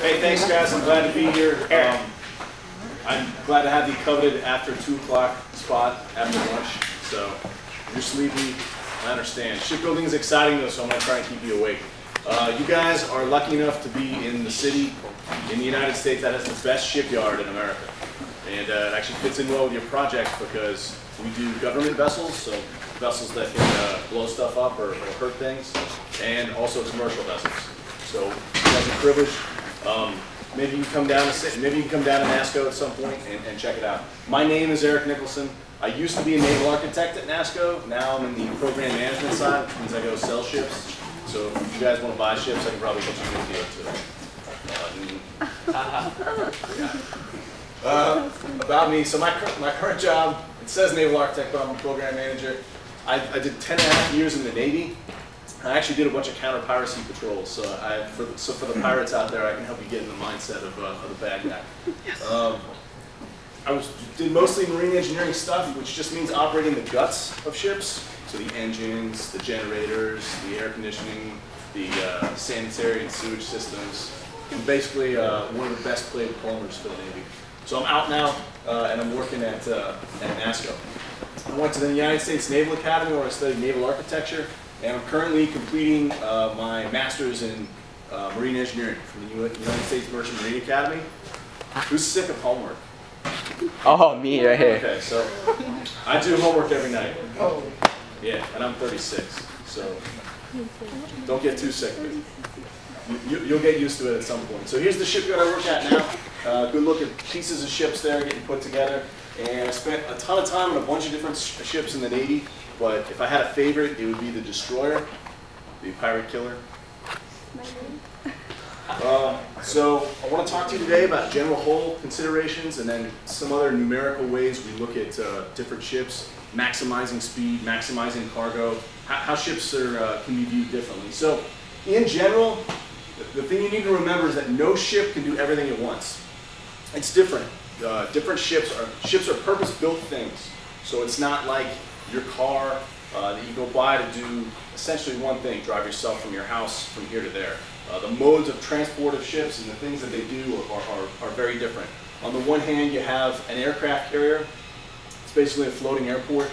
Hey, thanks guys, I'm glad to be here. I'm glad to have the coveted after 2 o'clock spot after lunch. So, if you're sleepy, I understand. Shipbuilding is exciting though, so I'm going to try and keep you awake. You guys are lucky enough to be in the city in the United States that has the best shipyard in America. And it actually fits in well with your project because we do government vessels, so vessels that can blow stuff up or hurt things, and also commercial vessels. So you guys are privileged. Maybe you can come down to NASSCO at some point and check it out. My name is Eric Nicholson. I used to be a naval architect at NASSCO. Now I'm in the program management side, which means I go sell ships. So if you guys want to buy ships, I can probably get you a good deal too. About me, so my current job, it says naval architect, but I'm a program manager. I did 10.5 years in the Navy. I actually did a bunch of counter-piracy patrols, so for the pirates out there, I can help you get in the mindset of the bad guy. Yes. Did mostly marine engineering stuff, which just means operating the guts of ships. So the engines, the generators, the air conditioning, the sanitary and sewage systems. I'm basically one of the best paid plumbers for the Navy. So I'm out now, and I'm working at NASSCO. I went to the United States Naval Academy where I studied naval architecture, and I'm currently completing my master's in marine engineering from the United States Merchant Marine Academy. Who's sick of homework? Oh, me right here. Okay, so I do homework every night. Oh. Yeah, and I'm 36, so don't get too sick of it. You'll get used to it at some point. So here's the shipyard I work at now. Good look at pieces of ships there getting put together. And I spent a ton of time on a bunch of different ships in the Navy, but if I had a favorite, it would be the destroyer, the pirate killer. So I want to talk to you today about general hull considerations and then some other numerical ways we look at different ships, maximizing speed, maximizing cargo, how ships can be viewed differently. So in general, the thing you need to remember is that no ship can do everything at once. It's different. Different ships are purpose-built things. So it's not like your car that you go buy to do essentially one thing, drive yourself from your house from here to there. The modes of transport of ships and the things that they do are very different. On the one hand, you have an aircraft carrier. It's basically a floating airport.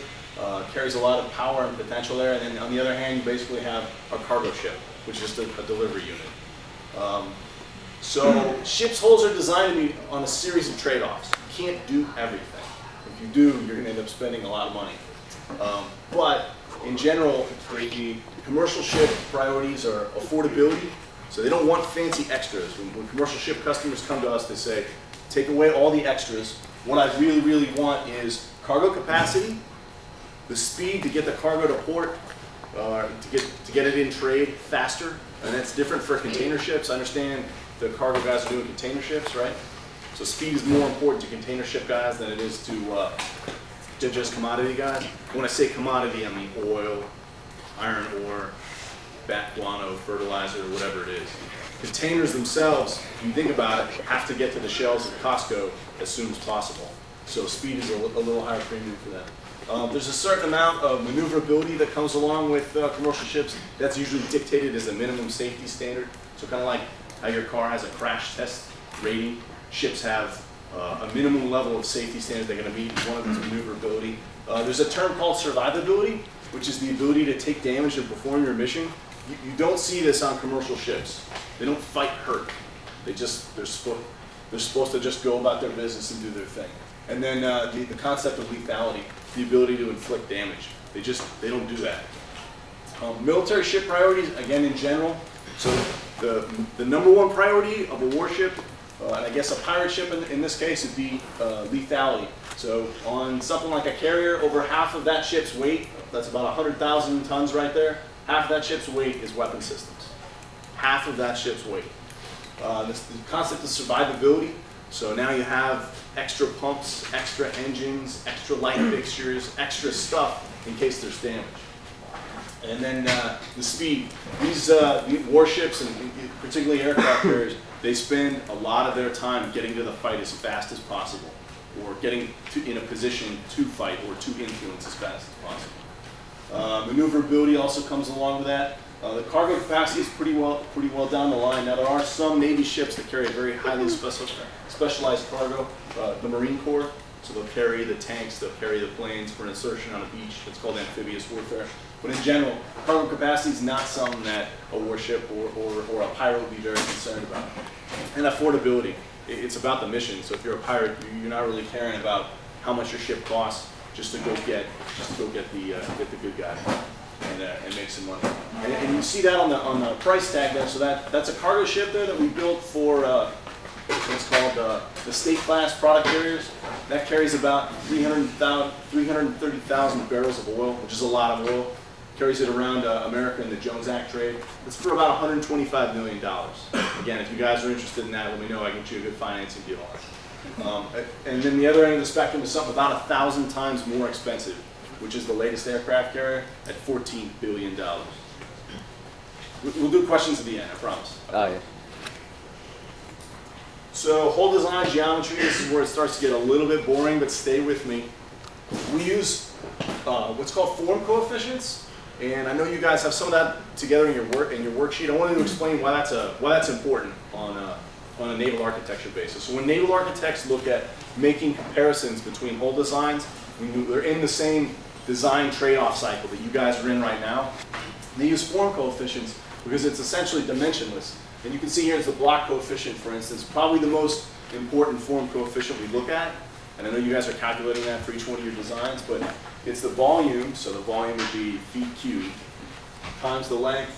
Carries a lot of power and potential there. And then on the other hand, you basically have a cargo ship, which is just a delivery unit. So ships' hulls are designed to be on a series of trade-offs. You can't do everything. If you do, you're going to end up spending a lot of money. But in general, the commercial ship priorities are affordability. So they don't want fancy extras. When commercial ship customers come to us, they say, take away all the extras. What I really, really want is cargo capacity, the speed to get the cargo to port, to get it in trade faster. And that's different for container ships. I understand the cargo guys are doing container ships, right? So speed is more important to container ship guys than it is to just commodity guys. When I say commodity, I mean oil, iron ore, bat guano, fertilizer, whatever it is. Containers themselves, if you think about it, have to get to the shelves of Costco as soon as possible. So speed is a little higher premium for that. There's a certain amount of maneuverability that comes along with commercial ships. That's usually dictated as a minimum safety standard. So kind of like how your car has a crash test rating, ships have a minimum level of safety standards they're going to meet. One of them is maneuverability. There's a term called survivability, which is the ability to take damage and perform your mission. You don't see this on commercial ships. They don't fight hurt. They're supposed to just go about their business and do their thing. And then the concept of lethality, the ability to inflict damage. They don't do that. Military ship priorities, again in general. So the #1 priority of a warship, and I guess a pirate ship in this case, would be lethality. So on something like a carrier, over half of that ship's weight, that's about 100,000 tons right there, half of that ship's weight is weapon systems. Half of that ship's weight. The concept of survivability. So now you have extra pumps, extra engines, extra light fixtures, extra stuff in case there's damage. And then the speed. These warships, and particularly aircraft carriers, they spend a lot of their time getting to the fight as fast as possible, or getting in a position to fight or to influence as fast as possible. Maneuverability also comes along with that. The cargo capacity is pretty well down the line. Now there are some Navy ships that carry a very highly specialized cargo, the Marine Corps. So they'll carry the tanks, they'll carry the planes for an insertion on a beach. It's called amphibious warfare. But in general, cargo capacity is not something that a warship or a pirate would be very concerned about. And affordability, it's about the mission. So if you're a pirate, you're not really caring about how much your ship costs, just to go get the good guy and make some money. And you see that on the price tag there. So that's a cargo ship there that we built for what's called the state class product carriers. That carries about 330,000 barrels of oil, which is a lot of oil. Carries it around America in the Jones Act trade. It's for about $125 million. Again, if you guys are interested in that, let me know. I can get you a good financing deal on it. And then the other end of the spectrum is something about 1,000 times more expensive, which is the latest aircraft carrier at $14 billion. We'll do questions at the end, I promise. Oh, yeah. So hull design, geometry, this is where it starts to get a little bit boring, but stay with me. We use what's called form coefficients, and I know you guys have some of that together in your worksheet. I wanted to explain why that's important on a naval architecture basis. So when naval architects look at making comparisons between hull designs, they're in the same design trade-off cycle that you guys are in right now. They use form coefficients because it's essentially dimensionless. And you can see here is the block coefficient, for instance, probably the most important form coefficient we look at. And I know you guys are calculating that for each one of your designs, but it's the volume, so the volume would be feet cubed, times the length,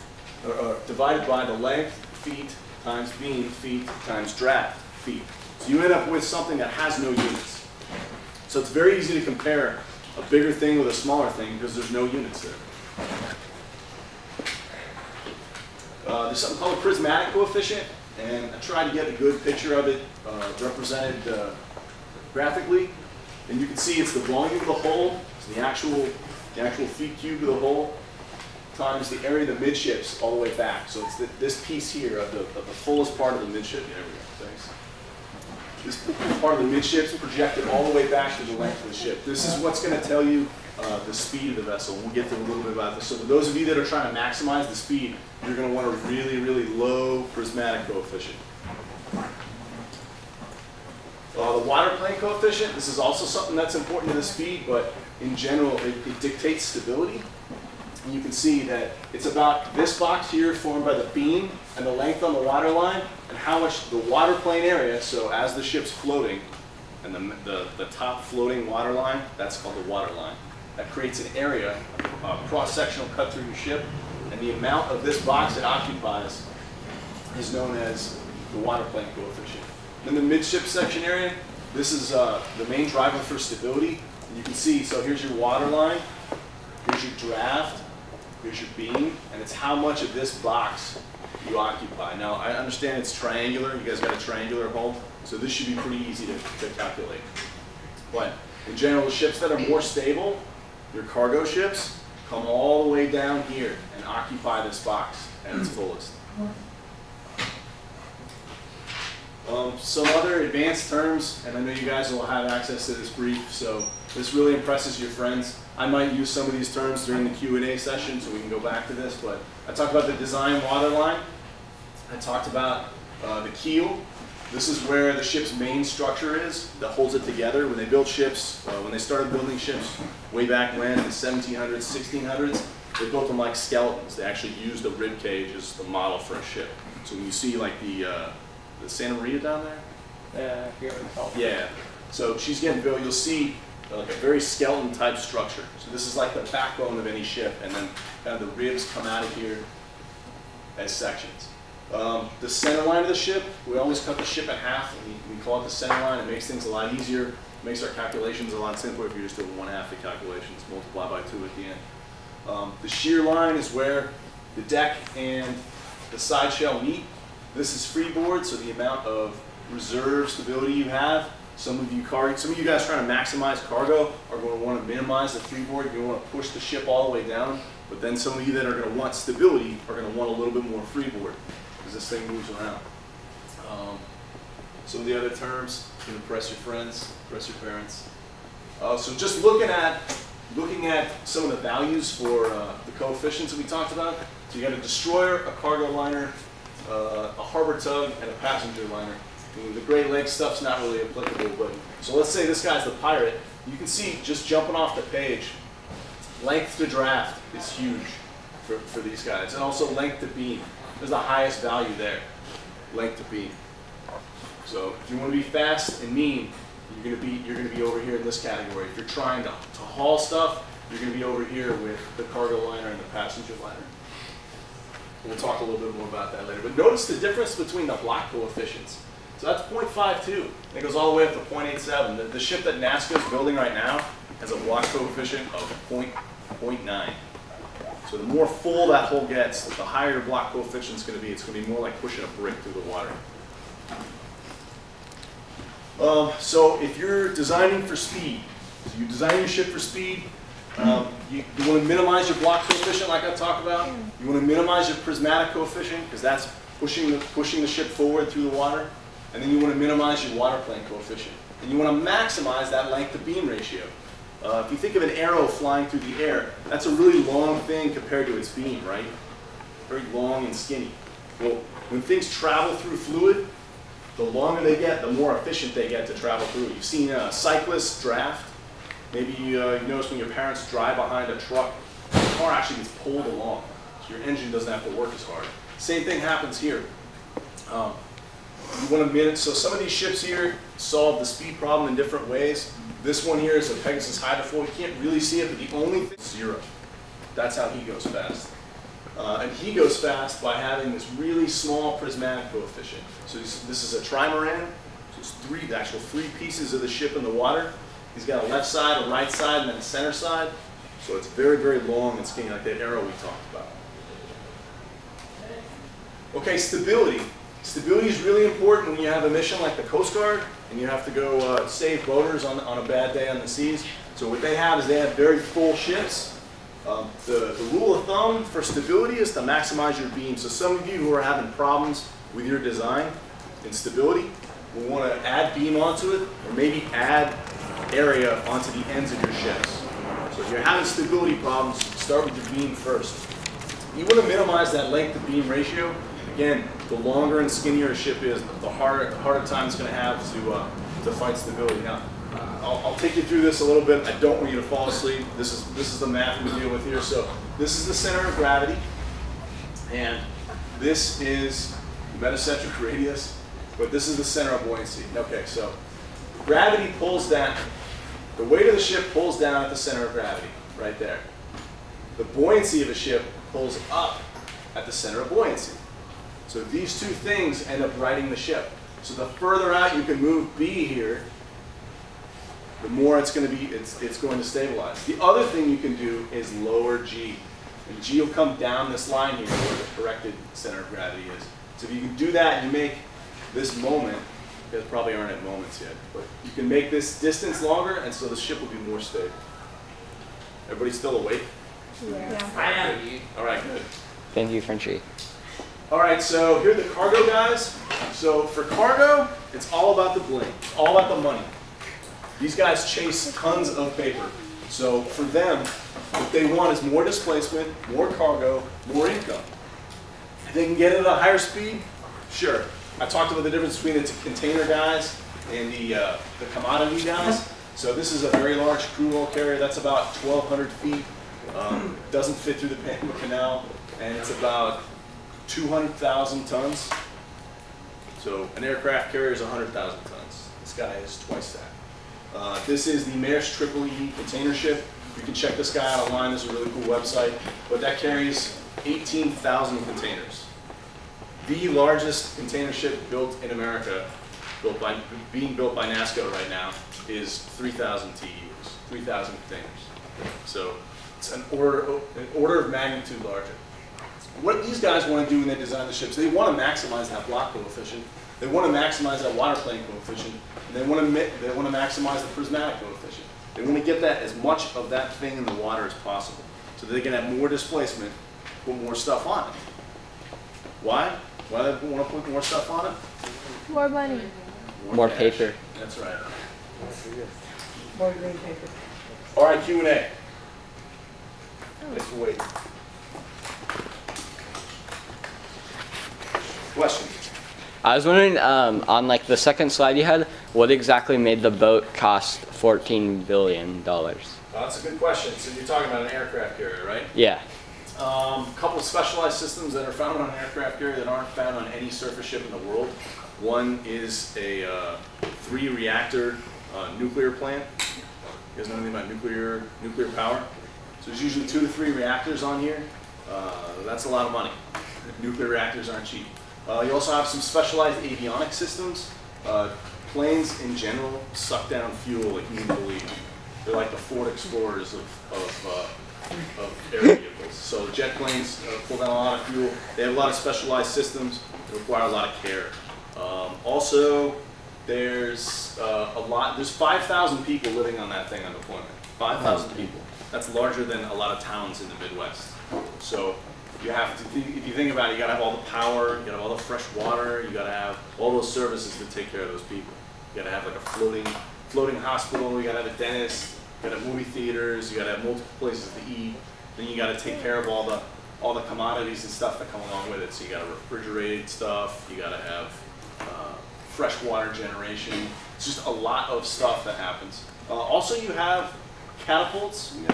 divided by the length, feet, times beam, feet, times draft, feet. So you end up with something that has no units. So it's very easy to compare a bigger thing with a smaller thing because there's no units there. There's something called a prismatic coefficient, and I tried to get a good picture of it represented graphically. And you can see it's the volume of the hull, it's the actual feet cubed of the hull, times the area of the midships all the way back. So it's this piece here of the fullest part of the midship. There we go. Thanks. This part of the midships projected all the way back to the length of the ship. This is what's going to tell you the speed of the vessel. We'll get to a little bit about this. So for those of you that are trying to maximize the speed, you're going to want a really, really low prismatic coefficient. The water plane coefficient, this is also something that's important to the speed, but in general, it dictates stability. And you can see that it's about this box here formed by the beam and the length on the water line, and how much the water plane area, so as the ship's floating, and the top floating water line, that's called the water line. That creates an area, a cross-sectional cut through your ship, and the amount of this box it occupies is known as the water plane coefficient. Then the midship section area, this is the main driver for stability. And you can see, so here's your water line, here's your draft, here's your beam, and it's how much of this box you occupy. Now, I understand it's triangular. You guys got a triangular hull, so this should be pretty easy to calculate. But in general, the ships that are more stable, your cargo ships, come all the way down here and occupy this box at its fullest. Some other advanced terms, and I know you guys will have access to this brief, so this really impresses your friends. I might use some of these terms during the Q&A session, so we can go back to this, but I talked about the design water line. I talked about the keel. This is where the ship's main structure is that holds it together. When they built ships, when they started building ships way back when, in the 1700s, 1600s, they built them like skeletons. They actually used a rib cage as the model for a ship. So when you see like the Santa Maria down there? Yeah. So she's getting built. You'll see like a very skeleton type structure. So this is like the backbone of any ship, and then kind of the ribs come out of here as sections. The center line of the ship, we always cut the ship in half, and we call it the center line. It makes things a lot easier. It makes our calculations a lot simpler if you're just doing 1/2 the calculations, multiply by 2 at the end. The shear line is where the deck and the side shell meet. This is freeboard, so the amount of reserve stability you have. Some of you guys trying to maximize cargo are going to want to minimize the freeboard. You're going to want to push the ship all the way down. But then some of you that are going to want stability are going to want a little bit more freeboard because this thing moves around. Some of the other terms, you can impress your friends, impress your parents. So just looking at some of the values for the coefficients that we talked about. So you got a destroyer, a cargo liner, a harbor tug, and a passenger liner. And the Great Lakes stuff's not really applicable, but so let's say this guy's the pirate. You can see just jumping off the page, length to draft is huge for these guys, and also length to beam. There's the highest value there, length to beam. So if you want to be fast and mean, you're gonna be over here in this category. If you're trying to haul stuff, you're gonna be over here with the cargo liner and the passenger liner. We'll talk a little bit more about that later. But notice the difference between the block coefficients. So that's 0.52. It goes all the way up to 0.87. The ship that NASSCO is building right now has a block coefficient of 0.9. So the more full that hull gets, the higher your block coefficient is going to be. It's going to be more like pushing a brick through the water. So if you're designing for speed, so you design your ship for speed, you want to minimize your block coefficient like I talked about. You want to minimize your prismatic coefficient because that's pushing the ship forward through the water. And then you want to minimize your water plane coefficient. And you want to maximize that length to beam ratio. If you think of an arrow flying through the air, that's a really long thing compared to its beam, right? Very long and skinny. Well, when things travel through fluid, the longer they get, the more efficient they get to travel through. You've seen cyclists draft. Maybe you notice when your parents drive behind a truck, the car actually gets pulled along. So your engine doesn't have to work as hard. Same thing happens here. You want to minute, so some of these ships here solve the speed problem in different ways. This one here is a Pegasus hydrofoil. You can't really see it, but the only thing is 0. That's how he goes fast. And he goes fast by having this really small prismatic coefficient. So this is a trimaran. So it's the actual three pieces of the ship in the water. He's got a left side, a right side, and then a center side. So it's very, very long and skinny, like that arrow we talked about. Okay, stability. Stability is really important when you have a mission like the Coast Guard and you have to go save boaters on a bad day on the seas. So what they have is they have very full ships. The rule of thumb for stability is to maximize your beam. So some of you who are having problems with your design and stability will want to add beam onto it or maybe add area onto the ends of your ships. So if you're having stability problems, start with your beam first. You want to minimize that length to beam ratio. Again, the longer and skinnier a ship is, the harder time it's going to have to fight stability. Now, I'll take you through this a little bit. I don't want you to fall asleep. This is the math we deal with here. So this is the center of gravity, and this is the metacentric radius, but this is the center of buoyancy. Okay, so gravity pulls down. The weight of the ship pulls down at the center of gravity, right there. The buoyancy of a ship pulls up at the center of buoyancy. So these two things end up righting the ship. So the further out you can move B here, the more it's going to be, it's going to stabilize. The other thing you can do is lower G. And G will come down this line here where the corrected center of gravity is. So if you can do that, you make this moment, you guys probably aren't at moments yet, but you can make this distance longer and so the ship will be more stable. Everybody still awake? Yeah. I am. All right, good. Thank you, Frenchie. All right, so here are the cargo guys. So for cargo, it's all about the bling. It's all about the money. These guys chase tons of paper. So for them, what they want is more displacement, more cargo, more income. If they can get it at a higher speed, sure. I talked about the difference between the container guys and the commodity guys. So this is a very large crude oil carrier. That's about 1,200 feet. Doesn't fit through the Panama Canal, and it's about 200,000 tons. So an aircraft carrier is 100,000 tons. This guy is twice that. This is the Maersk Triple E container ship. You can check this guy out online. This is a really cool website. But that carries 18,000 containers. The largest container ship built in America, being built by NASSCO right now, is 3,000 TEUs, 3,000 containers. So it's an order of magnitude larger. What these guys want to do when they design the ships, they want to maximize that block coefficient, they want to maximize that water plane coefficient, and they want to maximize the prismatic coefficient. They want to get that as much of that thing in the water as possible, so that they can have more displacement, put more stuff on it. Why? Why do they want to put more stuff on it? More money. More cash. paper. That's right. More green paper. All right, Q&A. Thanks for waiting. Question? I was wondering, on like the second slide you had, what exactly made the boat cost $14 billion? That's a good question. So you're talking about an aircraft carrier, right? Yeah. A couple of specialized systems that are found on an aircraft carrier that aren't found on any surface ship in the world. One is a 3-reactor nuclear plant. You guys know anything about nuclear power? So there's usually 2 to 3 reactors on here. That's a lot of money. Nuclear reactors aren't cheap. You also have some specialized avionics systems. Planes in general suck down fuel like you wouldn't believe. They're like the Ford Explorers of air vehicles. So jet planes pull down a lot of fuel. They have a lot of specialized systems that require a lot of care. Also, there's there's 5,000 people living on that thing on deployment. 5,000 people. That's larger than a lot of towns in the Midwest. So you have to, if you think about it, you gotta have all the power, you gotta have all the fresh water, you gotta have all those services to take care of those people. You gotta have like a floating hospital, you gotta have a dentist, you gotta have movie theaters, you gotta have multiple places to eat. Then you gotta take care of all the commodities and stuff that come along with it. So you gotta refrigerated stuff, you gotta have fresh water generation. It's just a lot of stuff that happens. Also, you have catapults. You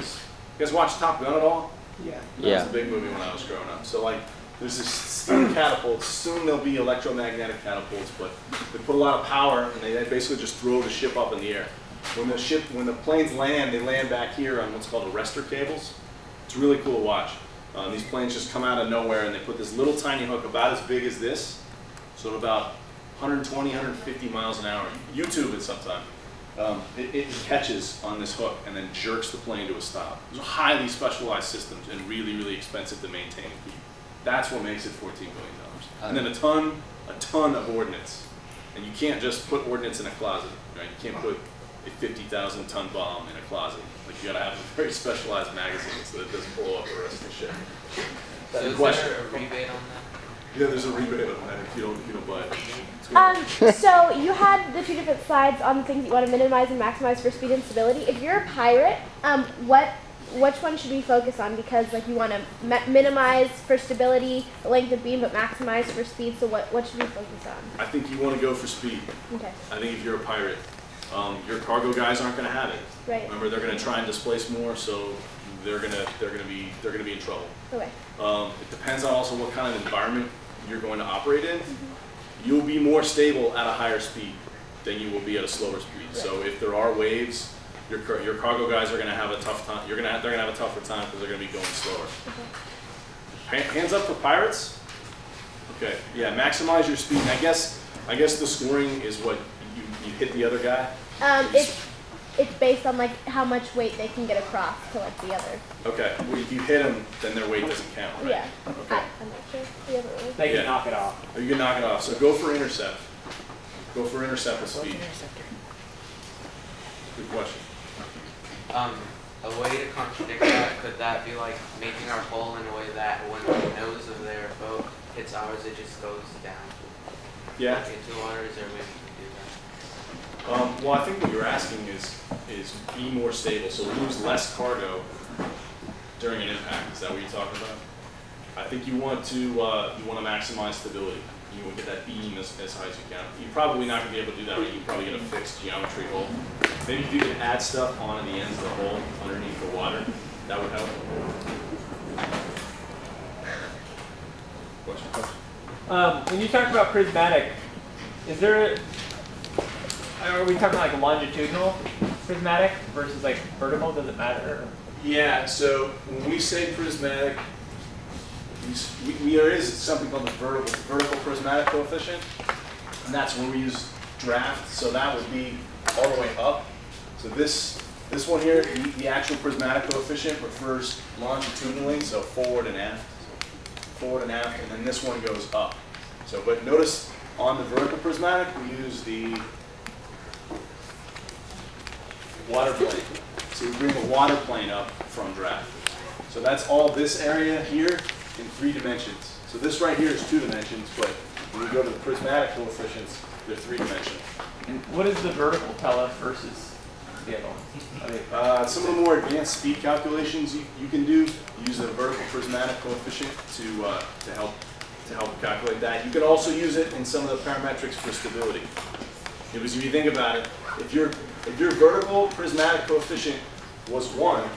guys watch Top Gun at all? Yeah. Yeah. That was a big movie when I was growing up. So like, there's this steam catapults. Soon there'll be electromagnetic catapults, but they put a lot of power and they basically just throw the ship up in the air. When the planes land, they land back here on what's called arrestor cables. It's really cool to watch. These planes just come out of nowhere and they put this little tiny hook about as big as this, so about 120, 150 miles an hour. YouTube it sometime. It catches on this hook and then jerks the plane to a stop. Those are highly specialized systems and really, really expensive to maintain and keep. That's what makes it $14 billion. And then a ton of ordnance. And you can't just put ordnance in a closet, right? You can't put a 50,000 ton bomb in a closet. Like, you gotta have a very specialized magazine so that it doesn't blow up the rest of the ship. So is there a rebate on that? Yeah, there's a rebate on that if you don't buy it. So you had the 2 different slides on the things you want to minimize and maximize for speed and stability. If you're a pirate, which one should we focus on? Because like you want to minimize for stability, the length of beam, but maximize for speed. So what should we focus on? I think you want to go for speed. Okay. I think if you're a pirate, your cargo guys aren't going to have it. Right. Remember, they're going to try and displace more, so they're going to be in trouble. Okay. It depends on also what kind of environment you're going to operate in. You'll be more stable at a higher speed than you will be at a slower speed. Right. So if there are waves, your cargo guys are going to have a tough time. They're going to have a tougher time because they're going to be going slower. Okay. Hands up for pirates. Okay. Yeah. Maximize your speed. And I guess the scoring is what you hit the other guy. It's based on like how much weight they can get across to like the other. Okay. Well, if you hit them, then their weight doesn't count, right? Yeah. Okay. I'm not sure the other way. They can knock it off. Oh, you can knock it off. So go for intercept. Go for intercept with speed. Good question. A way to contradict that, could that be like making our hull in a way that when the nose of their boat hits ours, it just goes down? Yeah. Into the water? Is there a way we can do that? Well, I think what you're asking is be more stable, so lose less cargo during an impact. Is that what you're talking about? I think you want to maximize stability. You want to get that beam as high as you can. You're probably not going to be able to do that, but you can probably get a fixed geometry hole. Maybe if you can add stuff on the ends of the hole underneath the water, that would help. Question? When you talk about prismatic, are we talking like longitudinal prismatic versus like vertical? Does it matter? Yeah, so when we say prismatic, there is something called the vertical prismatic coefficient, and that's when we use draft. So that would be all the way up. So this one here, the actual prismatic coefficient refers longitudinally, so forward and aft. So forward and aft, and then this one goes up. So, but notice on the vertical prismatic, we use the water plane. So we bring the water plane up from draft. So that's all this area here in 3 dimensions. So this right here is 2 dimensions, but when we go to the prismatic coefficients, they're 3 dimensional. And what does the vertical tell us versus the other one? Some of the more advanced speed calculations you can do, use the vertical prismatic coefficient to to help calculate that. You can also use it in some of the parametrics for stability. Because if you think about it, if your vertical prismatic coefficient was 1,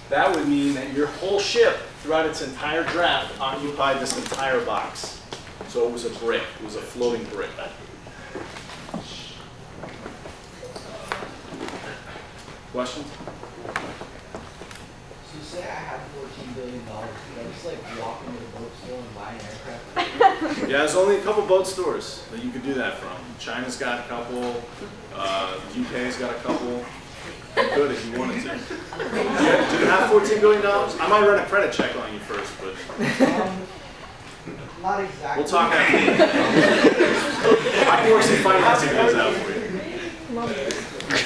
that would mean that your whole ship throughout its entire draft occupied this entire box. So it was a brick. It was a floating brick. Questions? So say I have $14 billion, could I just like walk into the boat store and buy an aircraft? Yeah, there's only a couple boat stores that you could do that from. China's got a couple, UK's got a couple. You could if you wanted to. Do you have $14 billion? I might run a credit check on you first, but Not exactly. we'll talk after. I can work some financing deals out for you.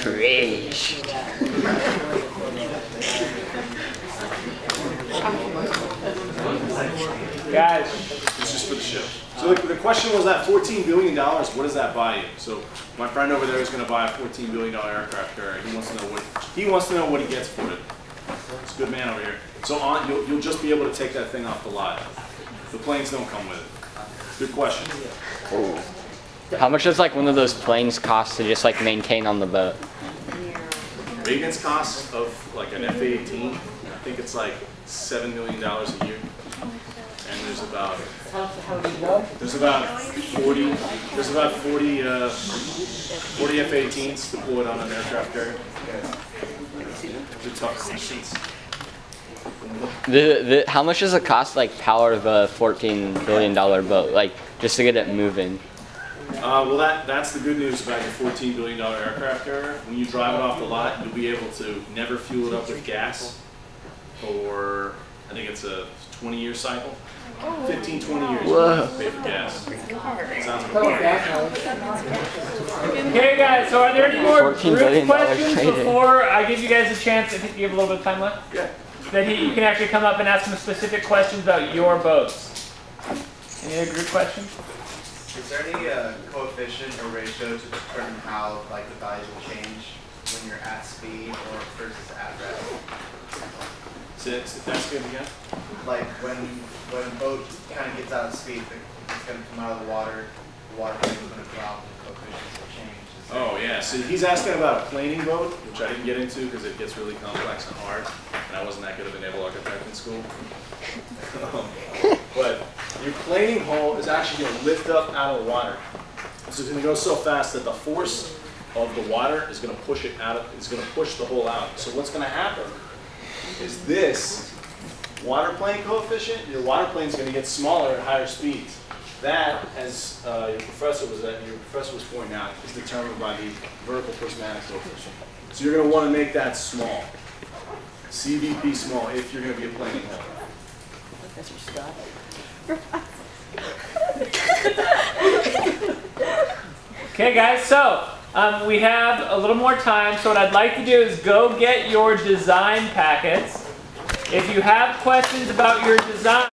Crazy. Guys, It's just for the ship. So the question was that $14 billion, what does that buy you? So my friend over there is going to buy a $14 billion aircraft carrier. He wants to know what he gets for it. It's a good man over here. So you'll just be able to take that thing off the lot. The planes don't come with it. Good question. Oh. How much does like one of those planes cost to just like maintain on the boat? Maintenance costs of like an F-18, I think it's like $7 million a year. And there's about 40 F-18s deployed on an aircraft carrier. They're tough missions. How much does it cost like power of a $14 billion boat, like just to get it moving? Well, that's the good news about your $14 billion aircraft carrier. When you drive it off the lot, you'll be able to never fuel it up with gas for, I think it's a 20-year cycle. 15, 20 years you don't have to pay for gas. Sounds like okay guys, so are there any more $14 group billion questions trading. before I give you guys a chance, if you have a little bit of time left? Yeah. That you can actually come up and ask some specific questions about your boats. Any other group questions? Is there any coefficient or ratio to determine how like the values will change when you're at speed or versus at rest? That's good again. Like when a boat kind of gets out of speed, it's going to come out of the water pressure is going to drop, and the coefficients will change. Oh yeah, so he's asking about a planing boat, which I didn't get into because it gets really complex and hard, and I wasn't that good of a naval architect in school. But your planing hull is actually going to lift up out of the water. So it's going to go so fast that the force of the water is going to push it out. It's going to push the hull out. So what's going to happen is this water plane coefficient. Your water plane is going to get smaller at higher speeds. That, as your professor was pointing out, is determined by the vertical prismatic coefficient. So you're going to want to make that small. CVP small if you're going to be a planing hull. Okay guys, so we have a little more time, so what I'd like to do is go get your design packets. If you have questions about your design,